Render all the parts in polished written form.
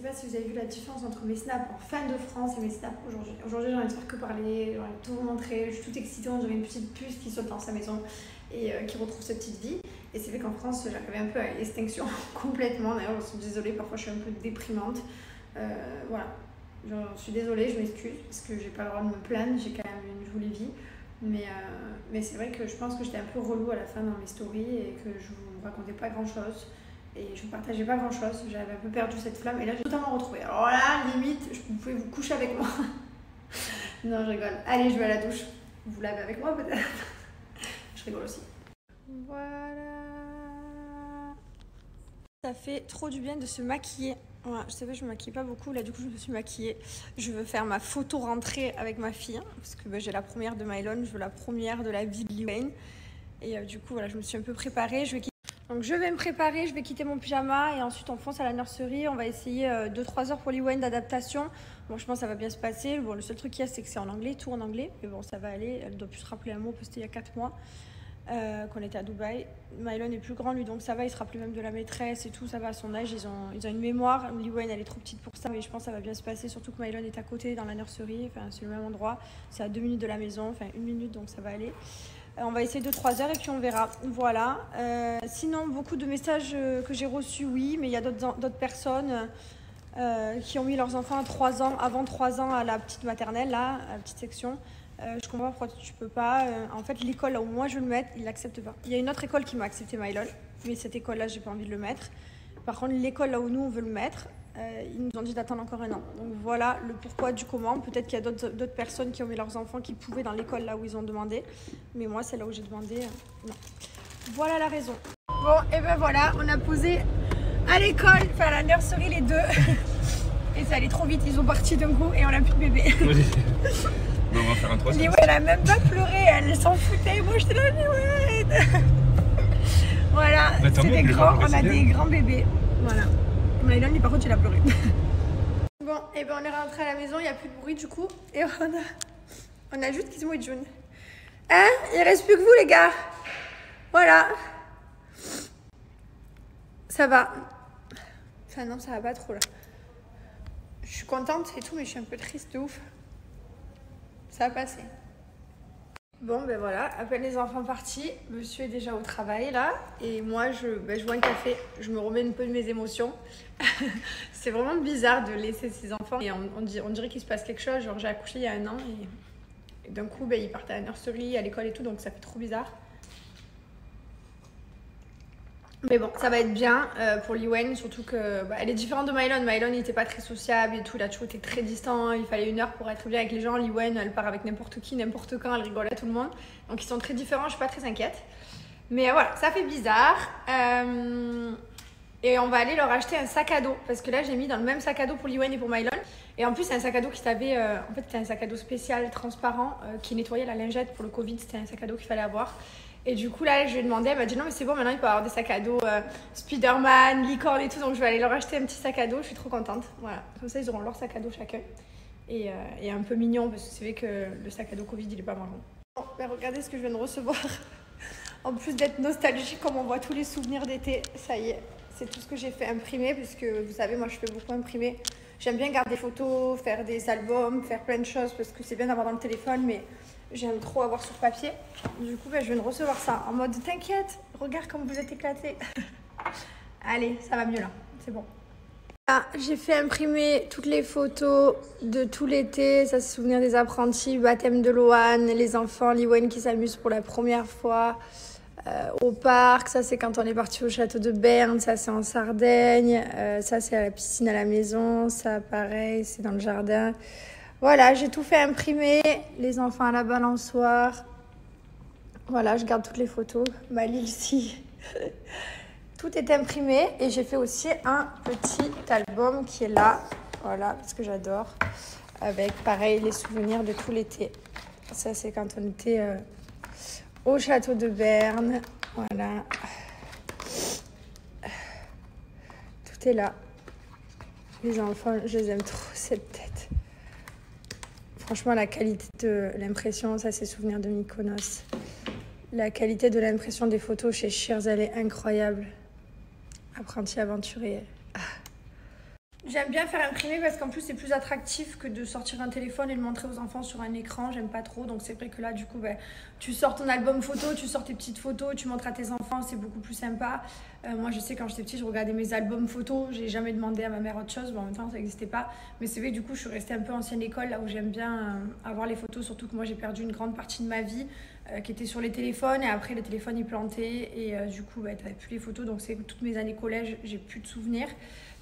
pas si vous avez vu la différence entre mes snaps en fin de France et mes snaps aujourd'hui. Aujourd'hui, j'ai envie de faire que parler, j'ai envie de tout vous montrer. Je suis toute excitée, on dirait une petite puce qui saute dans sa maison et qui retrouve sa petite vie. Et c'est vrai qu'en France, j'arrivais un peu à l'extinction complètement. D'ailleurs, je suis désolée, parfois je suis un peu déprimante. Voilà, je suis désolée, je m'excuse parce que j'ai pas le droit de me plaindre, j'ai quand même une jolie vie. Mais c'est vrai que je pense que j'étais un peu relou à la fin dans mes stories et que je vous racontais pas grand chose. Et je ne partageais pas grand chose, j'avais un peu perdu cette flamme et là j'ai totalement retrouvé. Alors là, limite, vous pouvez vous coucher avec moi. Non, je rigole. Allez, je vais à la douche. Vous lavez avec moi peut-être. Je rigole aussi. Voilà. Ça fait trop du bien de se maquiller. Voilà, je savais que je me maquille pas beaucoup, là du coup je me suis maquillée. Je veux faire ma photo rentrée avec ma fille, parce que j'ai la première de Mylon, je veux la première de la vie de Lil Wayne. Et du coup voilà, je me suis un peu préparée. Donc je vais me préparer, je vais quitter mon pyjama et ensuite on fonce à la nurserie. On va essayer 2-3 heures pour Lil Wayne d'adaptation. Bon, je pense que ça va bien se passer. Bon, le seul truc qu'il y a, c'est que c'est en anglais, tout en anglais. Mais bon, ça va aller. Elle doit plus se rappeler un mot parce que c'était il y a 4 mois qu'on était à Dubaï. Mylon est plus grand lui, donc ça va, il se rappelle même de la maîtresse et tout. Ça va à son âge, ils ont une mémoire. Lil Wayne, elle est trop petite pour ça, mais je pense que ça va bien se passer. Surtout que Mylon est à côté dans la nurserie. Enfin, c'est le même endroit. C'est à 2 minutes de la maison, enfin 1 minute, donc ça va aller. On va essayer 2-3 heures et puis on verra. Voilà. Sinon, beaucoup de messages que j'ai reçus, oui, mais il y a d'autres personnes qui ont mis leurs enfants à 3 ans, avant 3 ans à la petite maternelle, là, à la petite section. Je comprends pas pourquoi tu peux pas. En fait, l'école là où moi je veux le mettre, ils l'acceptent pas. Il y a une autre école qui m'a accepté Mylon, mais cette école-là, j'ai pas envie de le mettre. Par contre, l'école là où nous on veut le mettre, ils nous ont dit d'attendre encore 1 an. Donc voilà le pourquoi du comment. Peut-être qu'il y a d'autres personnes qui ont mis leurs enfants qui pouvaient dans l'école là où ils ont demandé. Mais moi, c'est là où j'ai demandé, non. Voilà la raison. Bon, et ben voilà, on a posé à l'école, enfin à la nurserie les deux. Et ça allait trop vite, ils sont partis d'un coup et on a plus de bébé. Oui. On va faire un 3. Elle a même pas pleuré, elle s'en foutait. Moi, j'étais là, ouais. Voilà, bah, c'est des grands, on a des grands bébés. Voilà. Mylon, lui, par contre, il a pleuré. Bon, et ben on est rentré à la maison, il n'y a plus de bruit du coup. Et on a juste Gizmo et June. Hein? Il reste plus que vous, les gars. Voilà. Ça va. Enfin, non, ça va pas trop là. Je suis contente et tout, mais je suis un peu triste de ouf. Ça va passer. Bon, ben voilà, à peine les enfants partis, monsieur est déjà au travail là, et moi je bois un café, je me remets un peu de mes émotions. C'est vraiment bizarre de laisser ses enfants, et on dirait qu'il se passe quelque chose, genre j'ai accouché il y a 1 an, et d'un coup ils partent à la nurserie, à l'école et tout, donc ça fait trop bizarre. Mais bon, ça va être bien pour Lil Wayne, surtout que elle est différente de Mylon. Mylon, il était pas très sociable et tout, il a toujours été très distant, il fallait 1 heure pour être bien avec les gens. Lil Wayne, elle part avec n'importe qui, n'importe quand, elle rigole à tout le monde. Donc ils sont très différents, je suis pas très inquiète. Mais voilà, ça fait bizarre. Et on va aller leur acheter un sac à dos, parce que là j'ai mis dans le même sac à dos pour Lil Wayne et pour Mylon. Et en plus c'est un sac à dos qui savait, en fait c'était un sac à dos spécial, transparent, qui nettoyait la lingette pour le Covid, c'était un sac à dos qu'il fallait avoir. Et du coup, là, je lui ai demandé, elle m'a dit non, mais c'est bon, maintenant il peut avoir des sacs à dos Spider-Man, licorne et tout. Donc, je vais aller leur acheter un petit sac à dos. Je suis trop contente. Voilà. Comme ça, ils auront leur sac à dos chacun. Et un peu mignon, parce que c'est vrai que le sac à dos Covid, il est pas marrant. Bon, ben, regardez ce que je viens de recevoir. En plus d'être nostalgique, comme on voit tous les souvenirs d'été, ça y est, c'est tout ce que j'ai fait imprimer. Puisque vous savez, moi, je fais beaucoup imprimer. J'aime bien garder des photos, faire des albums, faire plein de choses, parce que c'est bien d'avoir dans le téléphone, mais j'aime trop avoir sur papier. Du coup, je viens de recevoir ça en mode t'inquiète, regarde comme vous êtes éclatés. Allez, ça va mieux là, c'est bon. Ah, j'ai fait imprimer toutes les photos de tout l'été. Ça, c'est souvenir des apprentis, baptême de Loane, les enfants, Lil Wayne qui s'amusent pour la première fois au parc. Ça, c'est quand on est parti au château de Berne. Ça, c'est en Sardaigne. Ça, c'est à la piscine à la maison. Ça, pareil, c'est dans le jardin. Voilà, j'ai tout fait imprimer, les enfants à la balançoire. Voilà, je garde toutes les photos. Ma Lil ici. Tout est imprimé et j'ai fait aussi un petit album qui est là. Voilà, parce que j'adore. Avec, pareil, les souvenirs de tout l'été. Ça, c'est quand on était au château de Berne. Voilà. Tout est là. Les enfants, je les aime trop, cette tête. Franchement, la qualité de l'impression, ça c'est souvenir de Mykonos. La qualité de l'impression des photos chez Shears, elle est incroyable. Apprenti aventurier. J'aime bien faire imprimer parce qu'en plus c'est plus attractif que de sortir un téléphone et le montrer aux enfants sur un écran. J'aime pas trop, donc c'est vrai que là du coup tu sors ton album photo, tu sors tes petites photos, tu montres à tes enfants, c'est beaucoup plus sympa. Moi je sais quand j'étais petite je regardais mes albums photos, j'ai jamais demandé à ma mère autre chose, en même temps ça n'existait pas. Mais c'est vrai que du coup je suis restée un peu ancienne école, là où j'aime bien avoir les photos, surtout que moi j'ai perdu une grande partie de ma vie qui était sur les téléphones, et après le téléphone il plantait et du coup t'avais plus les photos, donc c'est toutes mes années collège j'ai plus de souvenirs.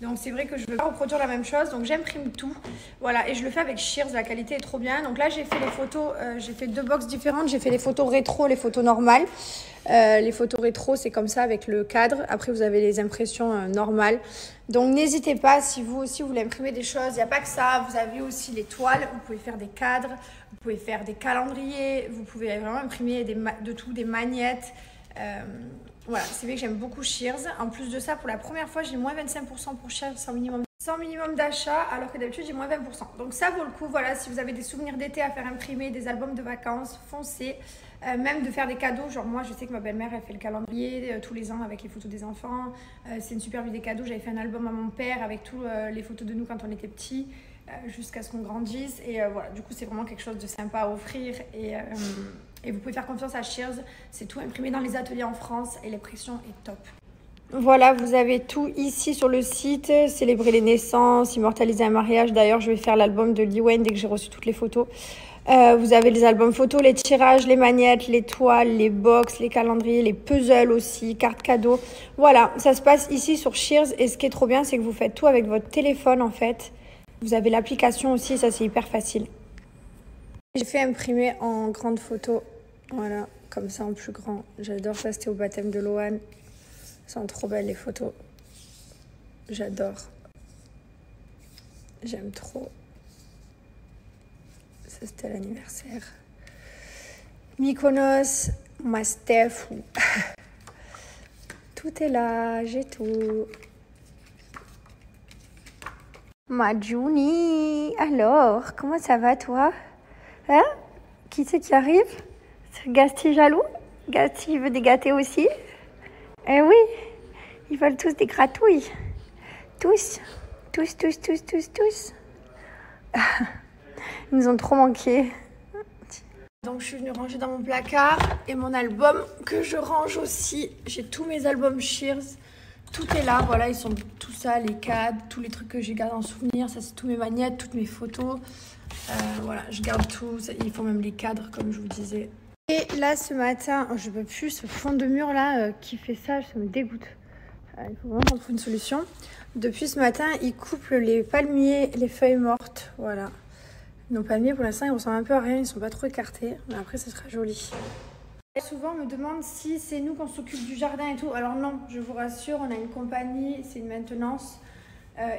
Donc c'est vrai que je veux pas reproduire la même chose, donc j'imprime tout. Voilà, et je le fais avec Shears, la qualité est trop bien. Donc là j'ai fait les photos, j'ai fait 2 box différentes. J'ai fait les photos rétro, les photos normales. Les photos rétro c'est comme ça avec le cadre. Après vous avez les impressions normales. Donc n'hésitez pas, si vous aussi vous voulez imprimer des choses, il n'y a pas que ça. Vous avez aussi les toiles, vous pouvez faire des cadres, vous pouvez faire des calendriers, vous pouvez vraiment imprimer de tout, des magnettes. Voilà, c'est vrai que j'aime beaucoup Shears. En plus de ça, pour la première fois, j'ai moins 25% pour Shears sans minimum d'achat, alors que d'habitude, j'ai moins 20%. Donc ça vaut le coup, voilà, si vous avez des souvenirs d'été à faire imprimer, des albums de vacances, foncez. Même de faire des cadeaux, genre moi, je sais que ma belle-mère, elle fait le calendrier tous les ans avec les photos des enfants. C'est une super idée cadeau. J'avais fait un album à mon père avec toutes les photos de nous quand on était petits, jusqu'à ce qu'on grandisse. Et voilà, du coup, c'est vraiment quelque chose de sympa à offrir. Et vous pouvez faire confiance à Shears, c'est tout imprimé dans les ateliers en France et l'impression est top. Voilà, vous avez tout ici sur le site, célébrer les naissances, immortaliser un mariage. D'ailleurs, je vais faire l'album de Lee Wayne dès que j'ai reçu toutes les photos. Vous avez les albums photos, les tirages, les magnettes, les toiles, les box, les calendriers, les puzzles aussi, cartes cadeaux. Voilà, ça se passe ici sur Shears et ce qui est trop bien, c'est que vous faites tout avec votre téléphone en fait. Vous avez l'application aussi, ça c'est hyper facile. J'ai fait imprimer en grande photo, voilà, comme ça en plus grand. J'adore ça, c'était au baptême de Loane. Elles sont trop belles les photos. J'adore. J'aime trop. Ça c'était l'anniversaire. Mykonos, Mastefu. Tout est là, j'ai tout. Majuni, alors, comment ça va toi? Hein? Qui c'est qui arrive? C'est Gasti jaloux? Gasti il veut des gâtés aussi? Eh oui, ils veulent tous des gratouilles. Tous. Ils nous ont trop manqué. Donc je suis venue ranger dans mon placard et mon album que je range aussi. J'ai tous mes albums Shears. Tout est là, voilà, ils sont tout ça, les cadres, tous les trucs que j'ai gardés en souvenir. Ça c'est tous mes magnettes, toutes mes photos. Voilà, je garde tout. Il faut même les cadres comme je vous disais. Et là ce matin, je peux plus, ce fond de mur là qui fait ça me dégoûte. Il faut vraiment trouver une solution. Depuis ce matin, ils coupent les palmiers, les feuilles mortes, voilà. Nos palmiers pour l'instant ils ressemblent un peu à rien, ils sont pas trop écartés, mais après ça sera joli. Et souvent on me demande si c'est nous qu'on s'occupe du jardin et tout. Alors non, je vous rassure, on a une compagnie, c'est une maintenance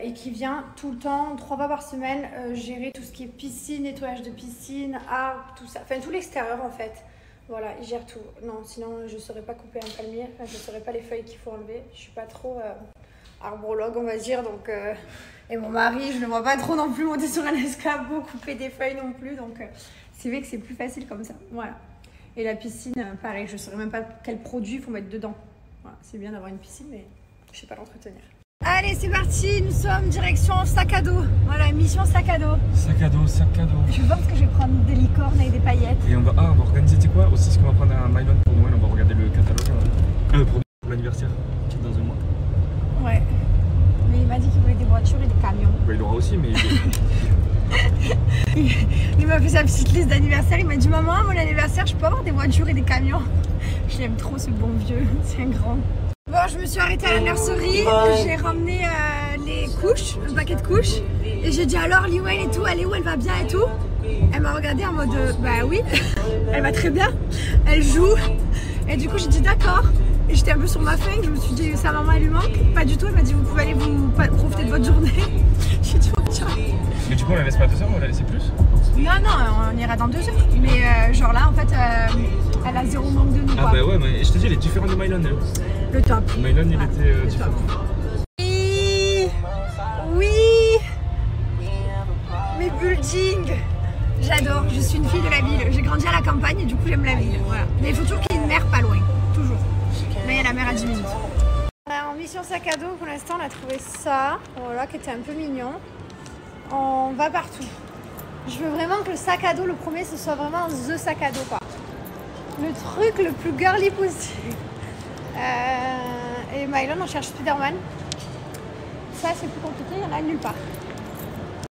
et qui vient tout le temps, 3 fois par semaine, gérer tout ce qui est piscine, nettoyage de piscine, arbres, tout ça. Enfin tout l'extérieur en fait. Voilà, ils gèrent tout. Non, sinon je ne saurais pas couper un palmier, enfin, je ne saurais pas les feuilles qu'il faut enlever. Je ne suis pas trop arbrologue on va dire, donc... Et mon mari, je ne le vois pas trop non plus monter sur un escabeau, couper des feuilles non plus. Donc, c'est vrai que c'est plus facile comme ça. Voilà. Et la piscine, pareil, je ne saurais même pas quel produit il faut mettre dedans. Voilà. C'est bien d'avoir une piscine, mais je ne sais pas l'entretenir. Allez, c'est parti. Nous sommes direction sac à dos. Voilà, mission sac à dos. Sac à dos. Je pense que je vais prendre des licornes avec des paillettes. Et on va organiser, tu sais quoi, aussi ce qu'on va prendre à Mylon pour Noël, on va regarder le catalogue pour l'anniversaire, qui est dans un mois. Ouais. Mais il m'a dit qu'il voulait des voitures et des camions. Bah, il aura aussi, mais... Il m'a fait sa petite liste d'anniversaire. Il m'a dit, maman, mon anniversaire, je peux avoir des voitures et des camions. Je l'aime trop, ce bon vieux. C'est un grand. Bon, je me suis arrêtée à la mercerie. J'ai ramené les couches, un paquet de couches. Et j'ai dit, alors, Lee Wayne et tout, elle est où? Elle va bien et tout? Elle m'a regardée en mode, bah oui, elle va très bien. Elle joue. Et du coup, j'ai dit, d'accord. Et j'étais un peu sur ma faim, je me suis dit, sa maman elle lui manque. Pas du tout, elle m'a dit, vous pouvez aller vous profiter de votre journée. J'ai dit, ok. Mais du coup, on la laisse pas 2 heures, on la laisse plus? Non, on ira dans 2 heures. Mais genre là, en fait, elle a zéro manque de nous. Ah bah ouais, mais je te dis, elle est différente de Mylon. Le top. Mylon, il était différent. Oui. Mes buildings. J'adore, je suis une fille de la ville. J'ai grandi à la campagne et du coup, j'aime la ville. Voilà. Mais il faut toujours qu'il y ait une mer pas loin. Toujours. Là, il y a la mer à 10 minutes. On est en mission sac à dos, pour l'instant, on a trouvé ça, voilà, qui était un peu mignon. On va partout. Je veux vraiment que le sac à dos, le premier, ce soit vraiment the sac à dos, quoi. Le truc le plus girly possible. Et Mylon, on cherche Spider-Man. Ça, c'est plus compliqué, il y en a nulle part.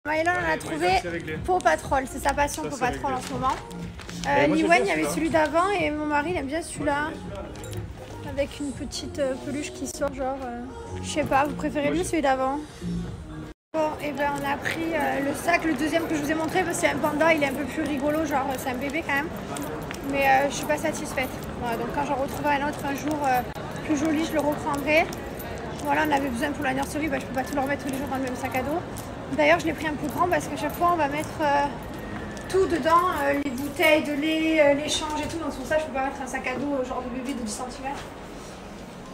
Mylon, on a trouvé Paw Patrol, c'est sa passion, Paw Patrol en ce moment. Liwen, il y avait celui d'avant et mon mari, il aime bien celui-là. Avec une petite peluche qui sort, genre, je sais pas, vous préférez mieux celui d'avant? Bon, et ben on a pris le sac, le deuxième que je vous ai montré, parce que c'est un panda, il est un peu plus rigolo, genre c'est un bébé quand même. Mais je suis pas satisfaite. Voilà, donc quand j'en retrouverai un autre un jour plus joli, je le reprendrai. Voilà, on avait besoin pour la nursery, bah, je peux pas tout le remettre tous les jours dans le même sac à dos. D'ailleurs, je l'ai pris un peu grand parce qu'à chaque fois, on va mettre tout dedans, les bouteilles de lait, l'échange et tout. Donc, pour ça, je peux pas mettre un sac à dos genre de bébé de 10 cm.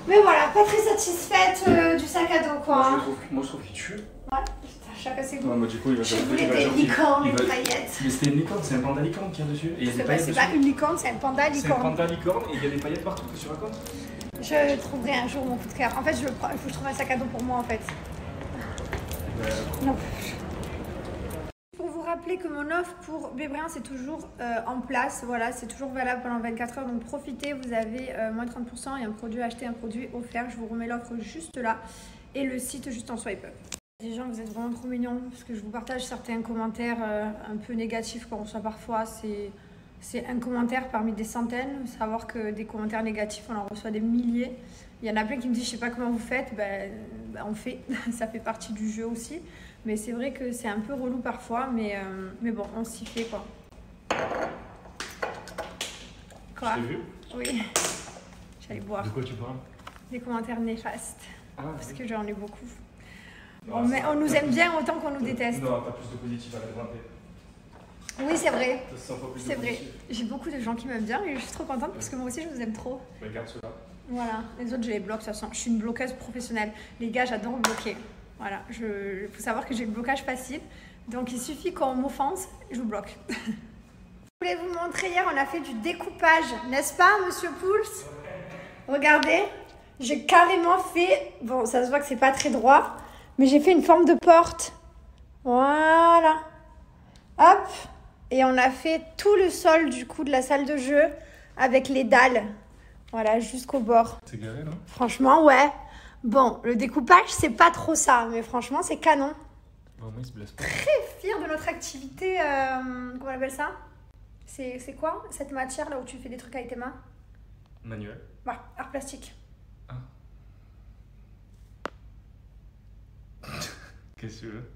Mais voilà, pas très satisfaite du sac à dos, quoi. Moi, je trouve qu'il tue. Ouais, putain, chacun ses goûts. Ouais, bah, du coup, il va je voulais des licornes, des paillettes. Mais c'était une licorne, c'est un panda licorne qu'il y a dessus. Et il y a des paillettes C'est dessus. pas une licorne, c'est un panda licorne. C'est un panda licorne et il y a des paillettes partout, qu'est-ce que tu racontes? Je trouverai un jour mon coup de cœur. En fait, il faut que je trouve un sac à dos pour moi, en fait. Non. Pour vous rappeler que mon offre pour Bébrien, c'est toujours en place. Voilà, c'est toujours valable pendant 24 heures. Donc profitez, vous avez moins de 30% et un produit acheté, un produit offert. Je vous remets l'offre juste là et le site juste en swipe up. Les gens, vous êtes vraiment trop mignons parce que je vous partage certains commentaires un peu négatifs qu'on reçoit parfois. C'est un commentaire parmi des centaines. Savoir que des commentaires négatifs, on en reçoit des milliers. Il y en a plein qui me disent, je sais pas comment vous faites. Ben, on fait, ça fait partie du jeu aussi. Mais c'est vrai que c'est un peu relou parfois. Mais bon, on s'y fait, quoi. Quoi? Je t'ai vu? Oui. J'allais boire. De quoi tu parles? Des commentaires néfastes. Ah, parce que j'en ai beaucoup. Non, on nous aime bien autant qu'on nous déteste. Non, t'as plus de positif à la grimper. Oui, c'est vrai. C'est vrai. J'ai beaucoup de gens qui m'aiment bien et je suis trop contente parce que moi aussi je vous aime trop. Bah, garde cela. Voilà, les autres je les bloque de toute façon. Je suis une bloqueuse professionnelle. Les gars, j'adore bloquer. Voilà, il faut savoir que j'ai le blocage facile. Donc il suffit qu'on m'offense, je vous bloque. Je voulais vous montrer, hier on a fait du découpage, n'est-ce pas monsieur Pouls? Regardez, j'ai carrément fait, bon ça se voit que c'est pas très droit, mais j'ai fait une forme de porte. Voilà. Hop. Et on a fait tout le sol du coup de la salle de jeu avec les dalles. Voilà, jusqu'au bord. C'est garé, non? Franchement, ouais. Bon, le découpage, c'est pas trop ça, mais franchement, c'est canon. Bon, moi, il se blesse pas. Très fière de notre activité, comment on appelle ça? C'est quoi cette matière là où tu fais des trucs avec tes mains? Manuel. Bah, art plastique. Ah. Qu'est-ce que tu veux?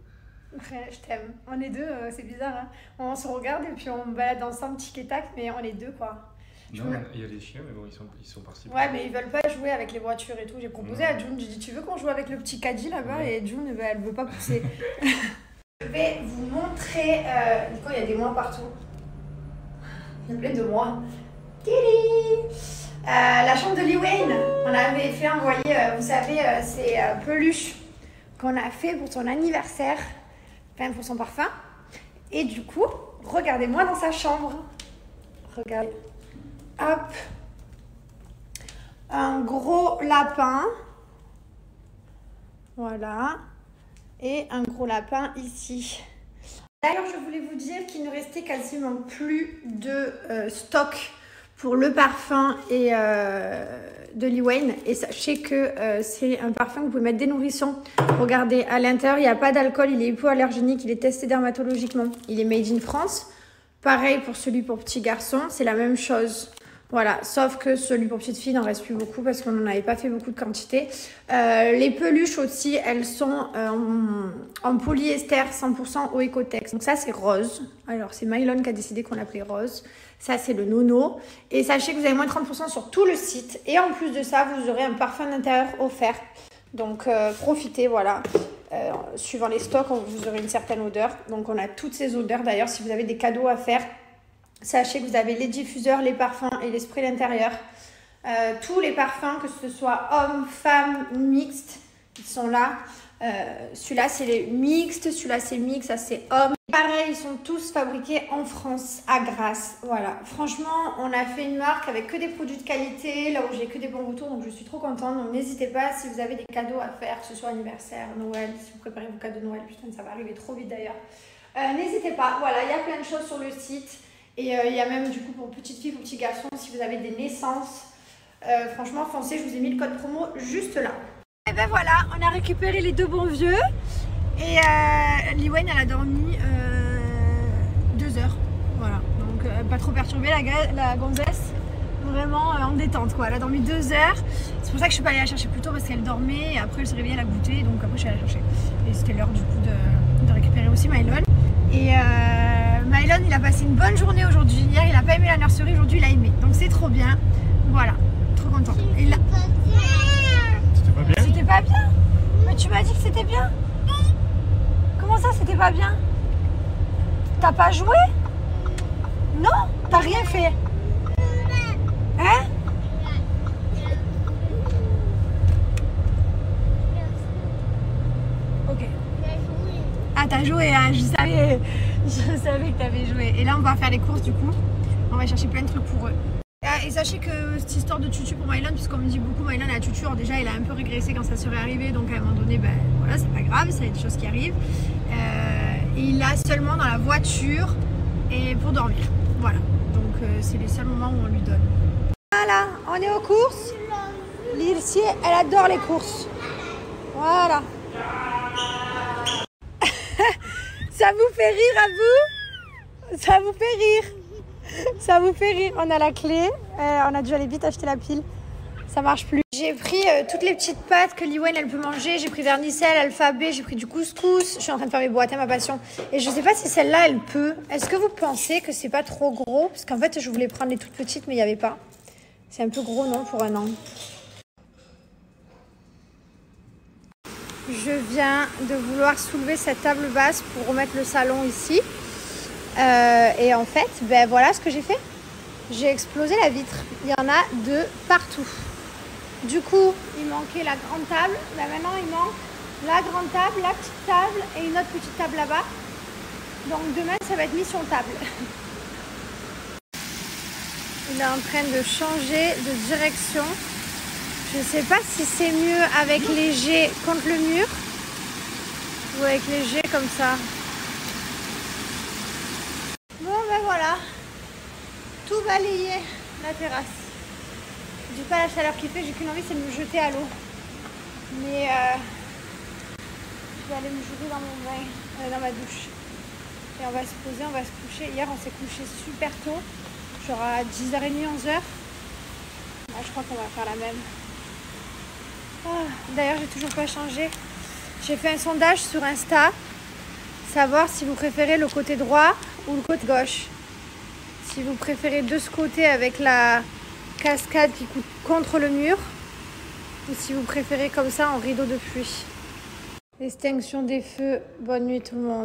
Ouais, je t'aime. On est deux, c'est bizarre, hein. On se regarde et puis on balade ensemble, tic et tac, mais on est deux, quoi. Non, il y a les chiens, mais bon, ils sont partis. Ouais, mais ils veulent pas jouer avec les voitures et tout. J'ai proposé à June, j'ai dit, tu veux qu'on joue avec le petit caddie là-bas? Et June, eh ben, elle veut pas pousser. Je vais vous montrer... Nico, il y a des mois partout. Il y a plein de mois. Tili la chambre de Liwen. On avait fait envoyer, vous savez, ces peluches qu'on a fait pour son anniversaire. Enfin, pour son parfum. Et du coup, regardez-moi dans sa chambre. Regardez. Hop. Un gros lapin. Voilà. Et un gros lapin ici. D'ailleurs, je voulais vous dire qu'il ne restait quasiment plus de stock pour le parfum et de Liwen. Et sachez que c'est un parfum que vous pouvez mettre des nourrissons. Regardez, à l'intérieur, il n'y a pas d'alcool, il est hypoallergénique, il est testé dermatologiquement. Il est made in France. Pareil pour celui pour petit garçon, c'est la même chose. Voilà, sauf que celui pour petite fille n'en reste plus beaucoup parce qu'on n'en avait pas fait beaucoup de quantité. Les peluches aussi, elles sont en polyester 100% au Ecotex. Donc ça, c'est rose. Alors, c'est Mylon qui a décidé qu'on l'appelait rose. Ça, c'est le nono. Et sachez que vous avez moins de 30% sur tout le site. Et en plus de ça, vous aurez un parfum d'intérieur offert. Donc, profitez, voilà. Suivant les stocks, vous aurez une certaine odeur. Donc, on a toutes ces odeurs. D'ailleurs, si vous avez des cadeaux à faire, sachez que vous avez les diffuseurs, les parfums et les sprays d'intérieur. Tous les parfums, que ce soit hommes, femmes, mixtes, ils sont là. Celui-là, c'est les mixtes. Celui-là, c'est mix. Ça, c'est homme. Pareil, ils sont tous fabriqués en France, à Grasse. Voilà, franchement, on a fait une marque avec que des produits de qualité, là où j'ai que des bons retours, donc je suis trop contente. Donc n'hésitez pas si vous avez des cadeaux à faire, que ce soit anniversaire, Noël, si vous préparez vos cadeaux de Noël, putain, ça va arriver trop vite d'ailleurs. N'hésitez pas, voilà, il y a plein de choses sur le site. Et il y a même du coup pour petites filles, pour petits garçons, si vous avez des naissances. Franchement, foncez, je vous ai mis le code promo juste là. Et ben voilà, on a récupéré les deux bons vieux. Et Liwen, elle a dormi 2 heures. Voilà, donc pas trop perturbée la gonzesse. Vraiment en détente quoi. Elle a dormi 2 heures. C'est pour ça que je suis pas allée la chercher plus tôt parce qu'elle dormait. Et après elle se réveillait, elle a goûté. Donc après je suis allée la chercher. Et c'était l'heure du coup de récupérer aussi Mylon. Et Mylon, il a passé une bonne journée aujourd'hui. Hier, il a pas aimé la nurserie. Aujourd'hui, il a aimé. Donc c'est trop bien. Voilà, trop content. Et là... C'était pas bien? C'était pas bien? Mais tu m'as dit que c'était bien? Comment ça, c'était pas bien? T'as pas joué? Non? T'as rien fait? Hein? Ok. Ah, t'as joué, hein? Je savais que t'avais joué. Et là, on va faire les courses du coup. On va chercher plein de trucs pour eux. Et sachez que cette histoire de tutu pour Mylon, puisqu'on me dit beaucoup Mylon a la tutu, alors déjà il a un peu régressé quand ça serait arrivé, donc à un moment donné, ben voilà, c'est pas grave, ça y a des choses qui arrivent. Et il l'a seulement dans la voiture et pour dormir. Voilà, donc c'est les seuls moments où on lui donne. Voilà, on est aux courses. Lilcy, elle adore les courses. Voilà. Ça vous fait rire à vous? Ça vous fait rire? Ça vous fait rire? On a la clé, on a dû aller vite acheter la pile, ça marche plus. J'ai pris toutes les petites pâtes que Liwen elle peut manger, j'ai pris vermicelle, alphabet, j'ai pris du couscous, je suis en train de faire mes boîtes, ma passion. Et je sais pas si celle-là elle peut. Est-ce que vous pensez que c'est pas trop gros? Parce qu'en fait je voulais prendre les toutes petites mais il n'y avait pas. C'est un peu gros non pour un an. Je viens de vouloir soulever cette table basse pour remettre le salon ici. Et en fait, ben voilà ce que j'ai fait. J'ai explosé la vitre. Il y en a de partout. Du coup, il manquait la grande table. Ben maintenant, il manque la grande table, la petite table et une autre petite table là-bas. Donc demain, ça va être mission table. Il est en train de changer de direction. Je ne sais pas si c'est mieux avec les jets contre le mur ou avec les jets comme ça. Bon ben voilà, tout balayé la terrasse. J'ai pas la chaleur qu'il fait, j'ai qu'une envie, c'est de me jeter à l'eau. Mais je vais aller me jeter dans mon bain, dans ma douche. Et on va se poser, on va se coucher. Hier on s'est couché super tôt, genre à 10h30, 11h. Là, je crois qu'on va faire la même. D'ailleurs j'ai toujours pas changé. J'ai fait un sondage sur Insta, savoir si vous préférez le côté droit ou le côté gauche. Si vous préférez de ce côté avec la cascade qui coule contre le mur ou si vous préférez comme ça en rideau de pluie. Extinction des feux, bonne nuit tout le monde.